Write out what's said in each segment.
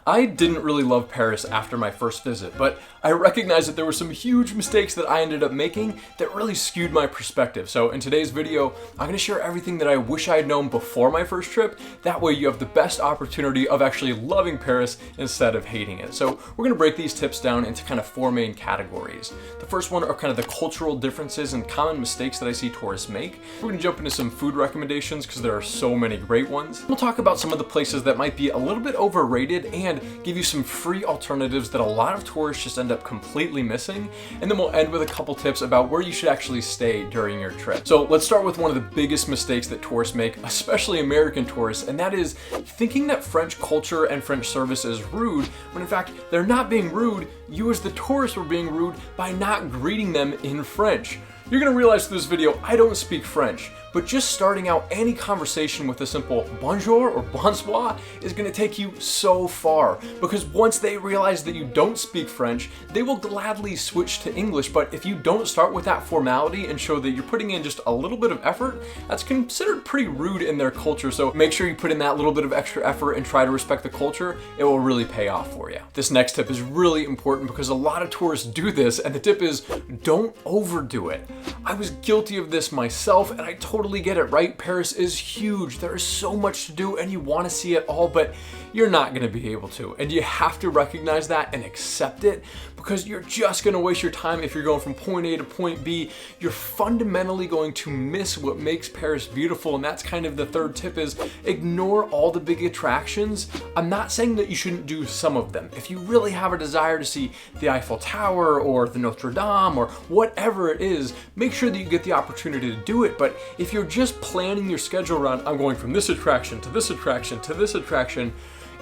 I didn't really love Paris after my first visit, but I recognized that there were some huge mistakes that I ended up making that really skewed my perspective. So in today's video, I'm gonna share everything that I wish I had known before my first trip. That way you have the best opportunity of actually loving Paris instead of hating it. So we're gonna break these tips down into kind of four main categories. The first one are kind of the cultural differences and common mistakes that I see tourists make. We're gonna jump into some food recommendations because there are so many great ones. We'll talk about some of the places that might be a little bit overrated and give you some free alternatives that a lot of tourists just end up completely missing. And then we'll end with a couple tips about where you should actually stay during your trip. So let's start with one of the biggest mistakes that tourists make, especially American tourists, and that is thinking that French culture and French service is rude, when in fact they're not being rude. You as the tourist were being rude by not greeting them in French. You're gonna realize through this video, I don't speak French, but just starting out any conversation with a simple bonjour or bonsoir is gonna take you so far, because once they realize that you don't speak French, they will gladly switch to English. But if you don't start with that formality and show that you're putting in just a little bit of effort, that's considered pretty rude in their culture. So make sure you put in that little bit of extra effort and try to respect the culture. It will really pay off for you. This next tip is really important because a lot of tourists do this, and the tip is don't overdo it. I was guilty of this myself, and I totally get it, right? Paris is huge. There is so much to do and you want to see it all, but you're not going to be able to. And you have to recognize that and accept it, because you're just going to waste your time if you're going from point A to point B. You're fundamentally going to miss what makes Paris beautiful. And that's kind of the third tip, is ignore all the big attractions. I'm not saying that you shouldn't do some of them. If you really have a desire to see the Eiffel Tower or the Notre Dame or whatever it is, make sure that you get the opportunity to do it. But if you're just planning your schedule around, I'm going from this attraction to this attraction to this attraction,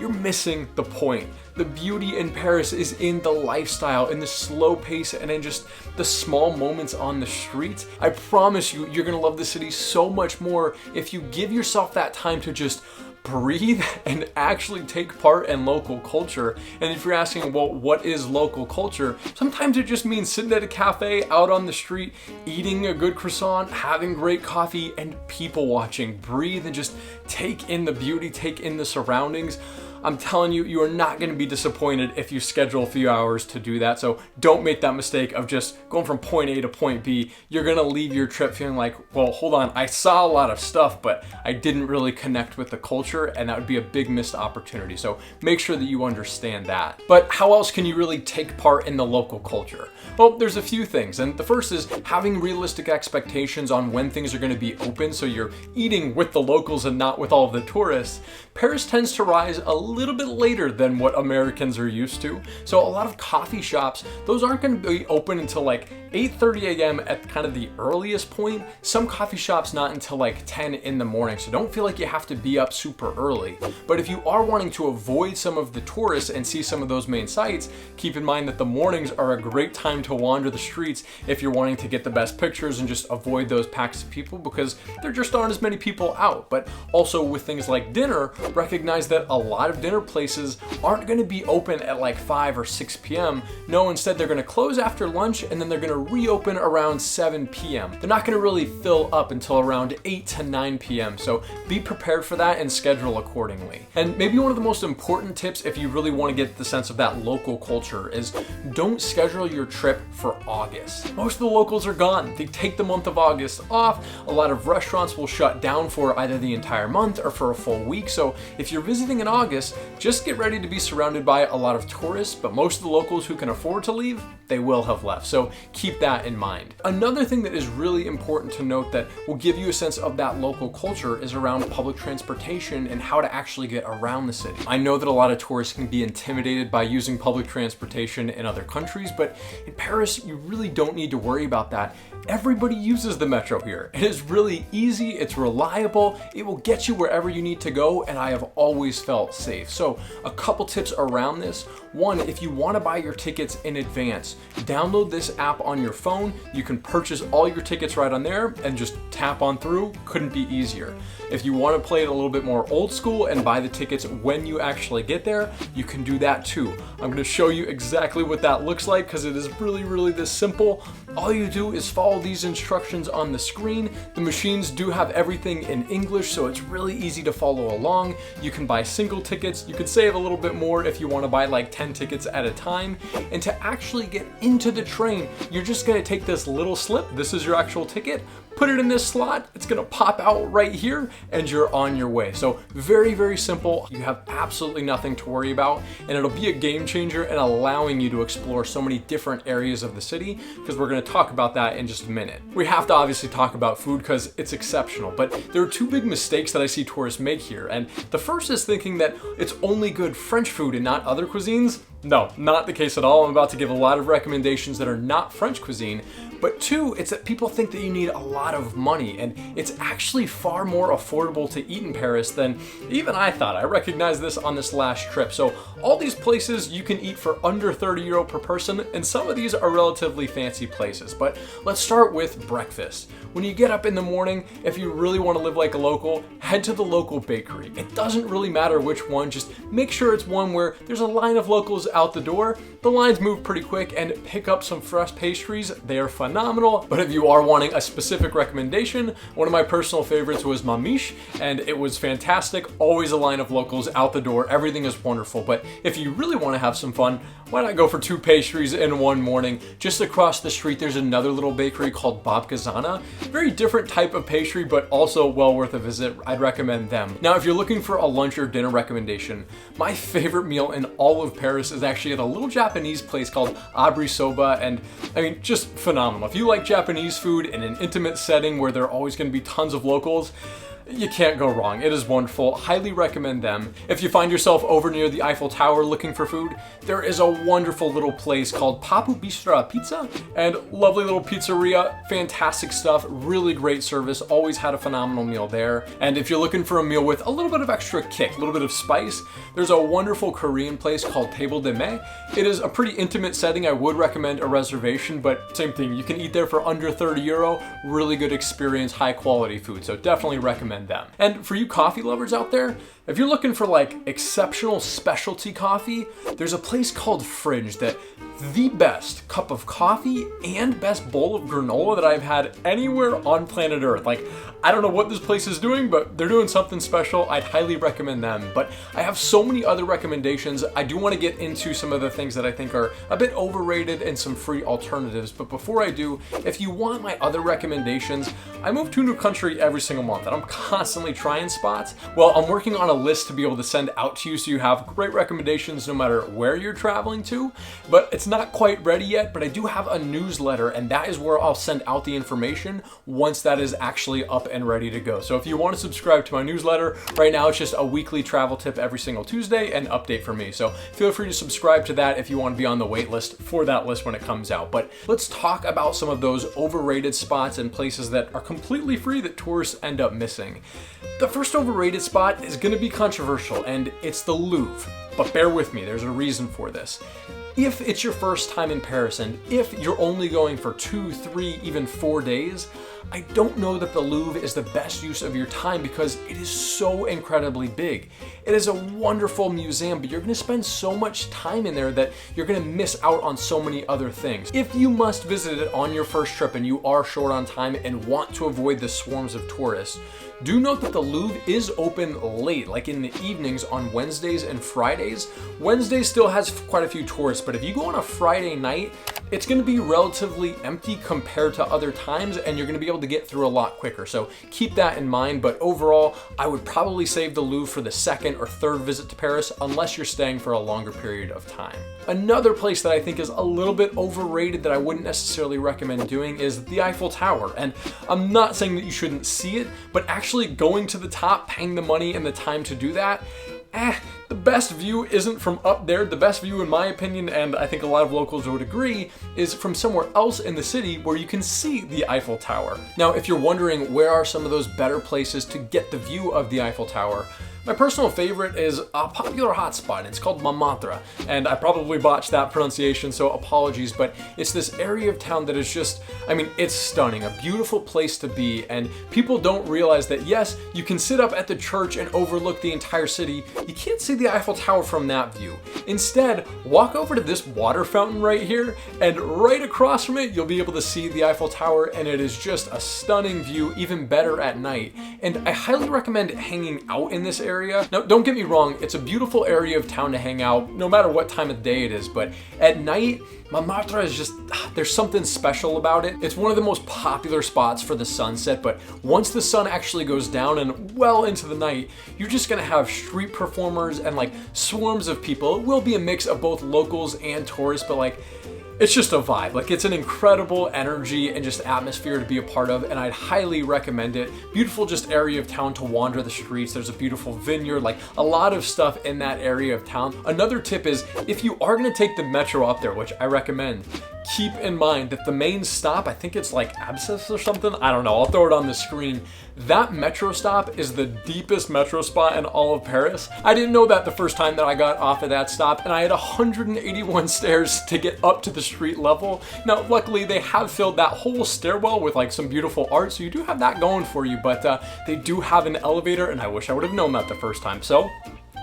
you're missing the point. The beauty in Paris is in the lifestyle, in the slow pace, and in just the small moments on the streets. I promise you, you're gonna love the city so much more if you give yourself that time to just breathe and actually take part in local culture. And if you're asking, well, what is local culture? Sometimes it just means sitting at a cafe out on the street, eating a good croissant, having great coffee, and people watching. Breathe and just take in the beauty, take in the surroundings. I'm telling you, you are not going to be disappointed if you schedule a few hours to do that. So don't make that mistake of just going from point A to point B. You're going to leave your trip feeling like, well, hold on, I saw a lot of stuff, but I didn't really connect with the culture, and that would be a big missed opportunity. So make sure that you understand that. But how else can you really take part in the local culture? Well, there's a few things. And the first is having realistic expectations on when things are going to be open, so you're eating with the locals and not with all of the tourists. Paris tends to rise a little bit later than what Americans are used to. So a lot of coffee shops, those aren't going to be open until like 8:30 a.m. at kind of the earliest point. Some coffee shops not until like 10 in the morning. So don't feel like you have to be up super early. But if you are wanting to avoid some of the tourists and see some of those main sites, keep in mind that the mornings are a great time to wander the streets if you're wanting to get the best pictures and just avoid those packs of people, because there just aren't as many people out. But also with things like dinner, recognize that a lot of dinner places aren't going to be open at like 5 or 6 p.m. No, instead they're going to close after lunch, and then they're going to reopen around 7 p.m. They're not going to really fill up until around 8 to 9 p.m. So be prepared for that and schedule accordingly. And maybe one of the most important tips, if you really want to get the sense of that local culture, is don't schedule your trip for August. Most of the locals are gone. They take the month of August off. A lot of restaurants will shut down for either the entire month or for a full week. So if you're visiting in August, just get ready to be surrounded by a lot of tourists, but most of the locals who can afford to leave, they will have left. So keep that in mind. Another thing that is really important to note that will give you a sense of that local culture is around public transportation and how to actually get around the city. I know that a lot of tourists can be intimidated by using public transportation in other countries, but in Paris, you really don't need to worry about that. Everybody uses the metro here. It is really easy, it's reliable, it will get you wherever you need to go, and I have always felt safe. So a couple tips around this. One, if you want to buy your tickets in advance, download this app on your phone. You can purchase all your tickets right on there and just tap on through. Couldn't be easier. If you want to play it a little bit more old school and buy the tickets when you actually get there, you can do that too. I'm going to show you exactly what that looks like because it is really this simple. All you do is follow all these instructions on the screen. The machines do have everything in English, so it's really easy to follow along. You can buy single tickets. You could save a little bit more if you want to buy like 10 tickets at a time. And to actually get into the train, you're just going to take this little slip. This is your actual ticket. Put it in this slot, it's gonna pop out right here, and you're on your way. So very, very simple. You have absolutely nothing to worry about, and it'll be a game changer in allowing you to explore so many different areas of the city, because we're gonna talk about that in just a minute. We have to obviously talk about food because it's exceptional, but there are two big mistakes that I see tourists make here. And the first is thinking that it's only good French food and not other cuisines. No, not the case at all. I'm about to give a lot of recommendations that are not French cuisine. But two, it's that people think that you need a lot of money, and it's actually far more affordable to eat in Paris than even I thought. I recognized this on this last trip. So all these places you can eat for under 30 euro per person, and some of these are relatively fancy places. But let's start with breakfast. When you get up in the morning, if you really want to live like a local, head to the local bakery. It doesn't really matter which one, just make sure it's one where there's a line of locals out the door. The lines move pretty quick, and pick up some fresh pastries. They are phenomenal. But if you are wanting a specific recommendation, one of my personal favorites was Mamiche, and it was fantastic. Always a line of locals out the door. Everything is wonderful. But if you really want to have some fun, why not go for 2 pastries in one morning? Just across the street, there's another little bakery called Bob Kazana. Very different type of pastry, but also well worth a visit. I'd recommend them. Now, if you're looking for a lunch or dinner recommendation, my favorite meal in all of Paris is actually at a little Japanese place called Abri Soba, and I mean, just phenomenal. If you like Japanese food in an intimate setting where there are always going to be tons of locals, you can't go wrong. It is wonderful. Highly recommend them. If you find yourself over near the Eiffel Tower looking for food, there is a wonderful little place called Papu Bistra Pizza, and lovely little pizzeria. Fantastic stuff. Really great service. Always had a phenomenal meal there. And if you're looking for a meal with a little bit of extra kick, a little bit of spice, there's a wonderful Korean place called Table de Mai. It is a pretty intimate setting. I would recommend a reservation, but same thing. You can eat there for under 30 euro. Really good experience, high quality food. So definitely recommend them. And for you coffee lovers out there, if you're looking for like exceptional specialty coffee, there's a place called Fringe that the best cup of coffee and best bowl of granola that I've had anywhere on planet Earth. Like, I don't know what this place is doing, but they're doing something special. I'd highly recommend them. But I have so many other recommendations. I do want to get into some of the things that I think are a bit overrated and some free alternatives. But before I do, if you want my other recommendations, I move to a new country every single month and I'm constantly trying spots. Well, I'm working on a list to be able to send out to you so you have great recommendations no matter where you're traveling to. But it's not quite ready yet, but I do have a newsletter, and that is where I'll send out the information once that is actually up and ready to go. So if you want to subscribe to my newsletter, right now it's just a weekly travel tip every single Tuesday and update for me. So feel free to subscribe to that if you want to be on the wait list for that list when it comes out. But let's talk about some of those overrated spots and places that are completely free that tourists end up missing. The first overrated spot is going to be controversial, and it's the Louvre. But bear with me, there's a reason for this. If it's your first time in Paris, and if you're only going for 2, 3, even 4 days, I don't know that the Louvre is the best use of your time because it is so incredibly big. It is a wonderful museum, but you're going to spend so much time in there that you're going to miss out on so many other things. If you must visit it on your first trip and you are short on time and want to avoid the swarms of tourists, do note that the Louvre is open late, like in the evenings on Wednesdays and Fridays. Wednesday still has quite a few tourists, but if you go on a Friday night, it's going to be relatively empty compared to other times, and you're going to be able to get through a lot quicker. So keep that in mind, but overall, I would probably save the Louvre for the second or third visit to Paris, unless you're staying for a longer period of time. Another place that I think is a little bit overrated that I wouldn't necessarily recommend doing is the Eiffel Tower. And I'm not saying that you shouldn't see it, but actually going to the top, paying the money and the time to do that, the best view isn't from up there. The best view, in my opinion, and I think a lot of locals would agree, is from somewhere else in the city where you can see the Eiffel Tower. Now, if you're wondering where are some of those better places to get the view of the Eiffel Tower, My personal favorite is a popular hotspot. It's called Montmartre, and I probably botched that pronunciation, so apologies, but it's this area of town that is just, I mean, it's stunning, a beautiful place to be, and people don't realize that, yes, you can sit up at the church and overlook the entire city. You can't see the Eiffel Tower from that view. Instead, walk over to this water fountain right here, and right across from it, you'll be able to see the Eiffel Tower, and it is just a stunning view, even better at night. And I highly recommend hanging out in this area. Now, don't get me wrong, it's a beautiful area of town to hang out, no matter what time of day it is, but at night, Montmartre is just, there's something special about it. It's one of the most popular spots for the sunset, but once the sun actually goes down and well into the night, you're just gonna have street performers and like swarms of people. It will be a mix of both locals and tourists, but like, it's just a vibe. Like, it's an incredible energy and just atmosphere to be a part of, and I'd highly recommend it. Beautiful just area of town to wander the streets. There's a beautiful vineyard, like a lot of stuff in that area of town. Another tip is, if you are gonna take the metro up there, which I recommend, keep in mind that the main stop, I think it's like Abscess or something, I don't know, I'll throw it on the screen. That metro stop is the deepest metro spot in all of Paris. I didn't know that the first time that I got off of that stop, and I had 181 stairs to get up to the street level. Now, luckily they have filled that whole stairwell with like some beautiful art, so you do have that going for you, but they do have an elevator, and I wish I would have known that the first time, so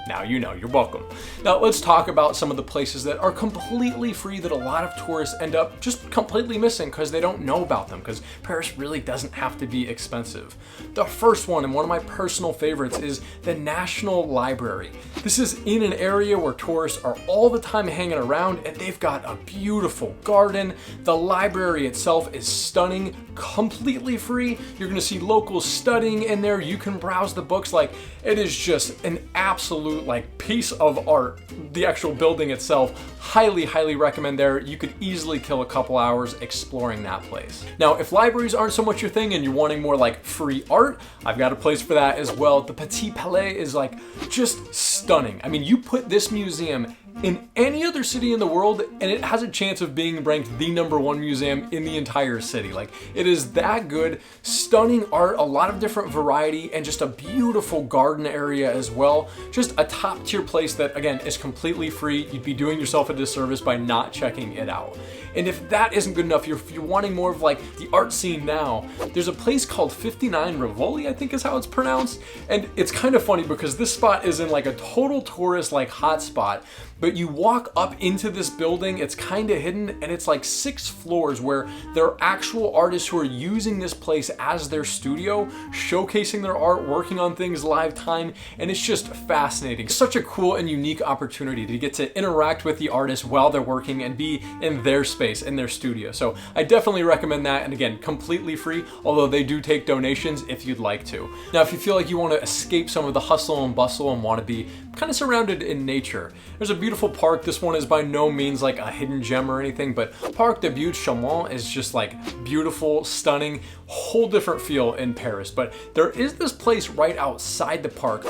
now you know, you're welcome. Now let's talk about some of the places that are completely free that a lot of tourists end up just completely missing because they don't know about them, because Paris really doesn't have to be expensive. The first one, and one of my personal favorites, is the National Library. This is in an area where tourists are all the time hanging around, and they've got a beautiful garden. The library itself is stunning, completely free. You're gonna see locals studying in there. You can browse the books. Like, it is just an absolute like piece of art. The actual building itself, highly recommend there. You could easily kill a couple hours exploring that place. Now, if libraries aren't so much your thing and you're wanting more like free art, I've got a place for that as well. The Petit Palais is like just stunning. I mean, you put this museum in any other city in the world, and it has a chance of being ranked the #1 museum in the entire city. Like, it is that good. Stunning art, a lot of different variety, and just a beautiful garden area as well. Just a top tier place that, again, is completely free. You'd be doing yourself a disservice by not checking it out. And if that isn't good enough, if you're wanting more of like the art scene now, there's a place called 59 Rivoli, I think is how it's pronounced. And it's kind of funny because this spot is in like a total tourist like hotspot, but you walk up into this building, it's kind of hidden, and it's like 6 floors where there are actual artists who are using this place as their studio, showcasing their art, working on things live time, and it's just fascinating. Such a cool and unique opportunity to get to interact with the artists while they're working and be in their space, in their studio. So I definitely recommend that, and again, completely free, although they do take donations if you'd like to. Now, if you feel like you want to escape some of the hustle and bustle and want to be kind of surrounded in nature, there's a beautiful park. This one is by no means like a hidden gem or anything, but Parc des Buttes-Chaumont is just like beautiful, stunning, whole different feel in Paris. But there is this place right outside the park.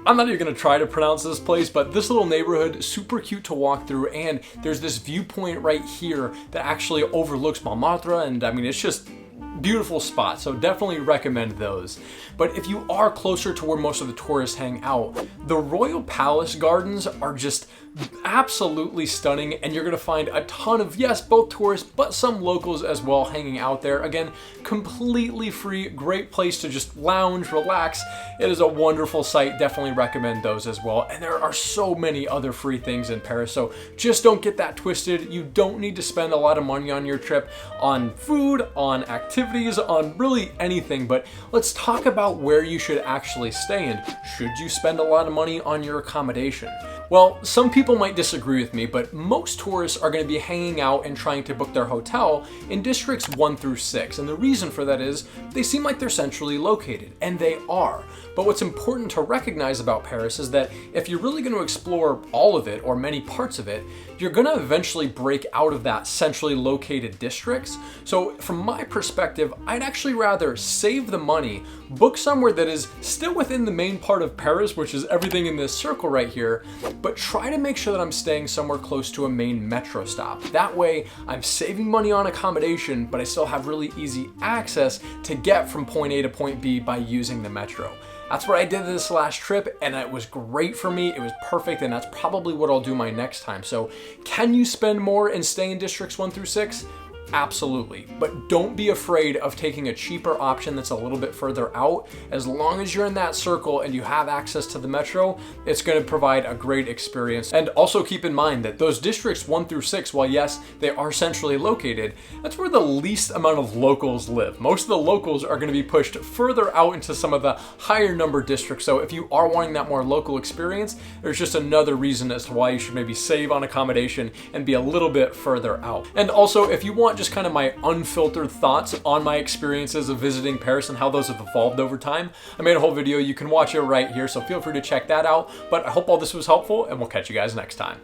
I'm not even gonna try to pronounce this place, but this little neighborhood, super cute to walk through, and there's this viewpoint right here that actually overlooks Montmartre, and I mean, it's just beautiful spot, so definitely recommend those. But if you are closer to where most of the tourists hang out, the Royal Palace Gardens are just absolutely stunning, and you're gonna find a ton of, yes, both tourists, but some locals as well hanging out there. Again, completely free, great place to just lounge, relax. It is a wonderful site, definitely recommend those as well. And there are so many other free things in Paris, so just don't get that twisted. You don't need to spend a lot of money on your trip, on food, on activities, on really anything, but let's talk about where you should actually stay, and should you spend a lot of money on your accommodation? Well, some people might disagree with me, but most tourists are going to be hanging out and trying to book their hotel in districts 1 through 6. And the reason for that is they seem like they're centrally located, and they are. But what's important to recognize about Paris is that if you're really going to explore all of it or many parts of it, you're going to eventually break out of that centrally located districts. So from my perspective, I'd actually rather save the money, book somewhere that is still within the main part of Paris, which is everything in this circle right here, but try to make sure that I'm staying somewhere close to a main metro stop. That way, I'm saving money on accommodation, but I still have really easy access to get from point A to point B by using the metro. That's what I did this last trip, and it was great for me. It was perfect, and that's probably what I'll do my next time. So can you spend more and stay in districts 1 through 6? Absolutely, but don't be afraid of taking a cheaper option that's a little bit further out. As long as you're in that circle and you have access to the metro, it's going to provide a great experience. And also keep in mind that those districts 1 through 6, while yes, they are centrally located, that's where the least amount of locals live. Most of the locals are going to be pushed further out into some of the higher number districts. So if you are wanting that more local experience, there's just another reason as to why you should maybe save on accommodation and be a little bit further out. And also, if you want just kind of my unfiltered thoughts on my experiences of visiting Paris and how those have evolved over time, I made a whole video. You can watch it right here, so feel free to check that out. But I hope all this was helpful, and we'll catch you guys next time.